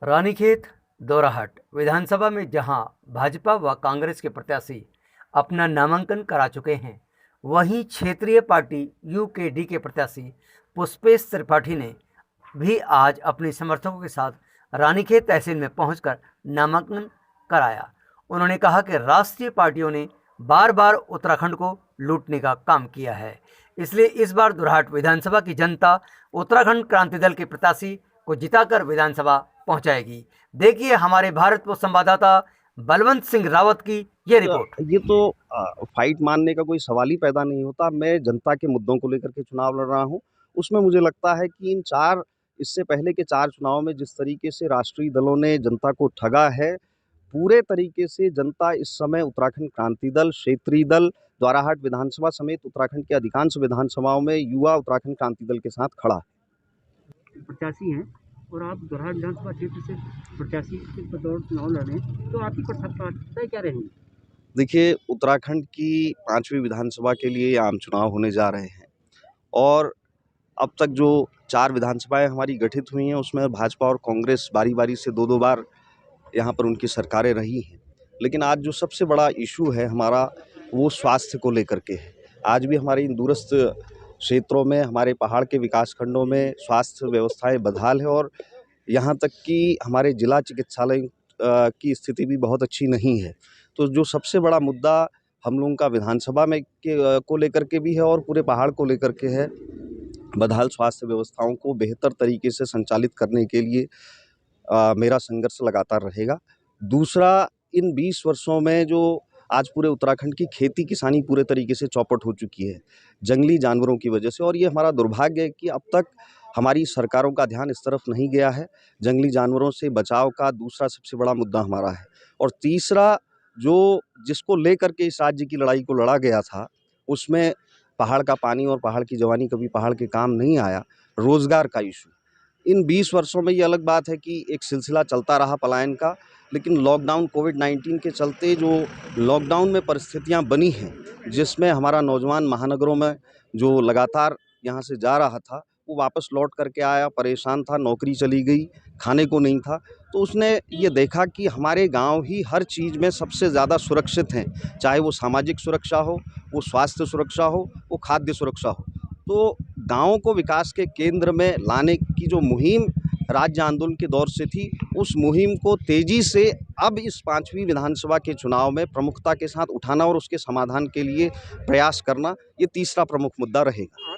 रानीखेत दोराहट विधानसभा में जहां भाजपा व कांग्रेस के प्रत्याशी अपना नामांकन करा चुके हैं, वहीं क्षेत्रीय पार्टी यूकेडी के प्रत्याशी पुष्पेश त्रिपाठी ने भी आज अपने समर्थकों के साथ रानीखेत तहसील में पहुंचकर नामांकन कराया। उन्होंने कहा कि राष्ट्रीय पार्टियों ने बार बार उत्तराखंड को लूटने का काम किया है, इसलिए इस बार दोराहट विधानसभा की जनता उत्तराखंड क्रांति दल के प्रत्याशी को जिताकर विधानसभा पहुंचाएगी। देखिए हमारे भारत पोस्ट संवाददाता बलवंत सिंह रावत की ये रिपोर्ट। ये तो फाइट मानने का कोई सवाल ही पैदा नहीं होता। मैं जनता के मुद्दों को लेकर के चुनाव लड़ रहा हूं। उसमें मुझे लगता है कि इससे पहले के 4 चुनाव में जिस तरीके से राष्ट्रीय दलों ने जनता को ठगा है, पूरे तरीके से जनता इस समय उत्तराखंड क्रांति दल, क्षेत्रीय दल, दोराहट विधानसभा समेत उत्तराखंड के अधिकांश विधानसभाओं में युवा उत्तराखंड क्रांति दल के साथ खड़ा है। प्रत्याशी हैं और आप दोराहट विधानसभा क्षेत्र से प्रत्याशी के बतौर चुनाव लड़ रहे हैं, तो आपकी प्राथमिकताएं क्या रहेंगी? देखिए, उत्तराखंड की 5वीं विधानसभा के लिए आम चुनाव होने जा रहे हैं और अब तक जो 4 विधानसभाएं हमारी गठित हुई हैं, उसमें भाजपा और कांग्रेस बारी-बारी से 2-2 बार यहाँ पर उनकी सरकारें रही हैं। लेकिन आज जो सबसे बड़ा इशू है हमारा, वो स्वास्थ्य को लेकर के है। आज भी हमारे इन दूरस्थ क्षेत्रों में, हमारे पहाड़ के विकास खंडों में स्वास्थ्य व्यवस्थाएं बदहाल है और यहाँ तक कि हमारे जिला चिकित्सालय की स्थिति भी बहुत अच्छी नहीं है। तो जो सबसे बड़ा मुद्दा हम लोगों का विधानसभा में को लेकर के भी है और पूरे पहाड़ को लेकर के है, बदहाल स्वास्थ्य व्यवस्थाओं को बेहतर तरीके से संचालित करने के लिए मेरा संघर्ष लगातार रहेगा। दूसरा, इन 20 वर्षों में जो आज पूरे उत्तराखंड की खेती किसानी पूरे तरीके से चौपट हो चुकी है जंगली जानवरों की वजह से, और ये हमारा दुर्भाग्य है कि अब तक हमारी सरकारों का ध्यान इस तरफ नहीं गया है। जंगली जानवरों से बचाव का दूसरा सबसे बड़ा मुद्दा हमारा है। और तीसरा, जो जिसको लेकर के इस राज्य की लड़ाई को लड़ा गया था, उसमें पहाड़ का पानी और पहाड़ की जवानी कभी पहाड़ के काम नहीं आया, रोज़गार का इशू। इन 20 वर्षों में ये अलग बात है कि एक सिलसिला चलता रहा पलायन का, लेकिन लॉकडाउन कोविड-19 के चलते जो लॉकडाउन में परिस्थितियां बनी हैं, जिसमें हमारा नौजवान महानगरों में जो लगातार यहाँ से जा रहा था, वो वापस लौट करके आया, परेशान था, नौकरी चली गई, खाने को नहीं था। तो उसने ये देखा कि हमारे गांव ही हर चीज़ में सबसे ज़्यादा सुरक्षित हैं, चाहे वो सामाजिक सुरक्षा हो, वो स्वास्थ्य सुरक्षा हो, वो खाद्य सुरक्षा हो। तो गाँव को विकास के केंद्र में लाने की जो मुहिम राज्य आंदोलन के दौर से थी, उस मुहिम को तेज़ी से अब इस 5वीं विधानसभा के चुनाव में प्रमुखता के साथ उठाना और उसके समाधान के लिए प्रयास करना, ये तीसरा प्रमुख मुद्दा रहेगा।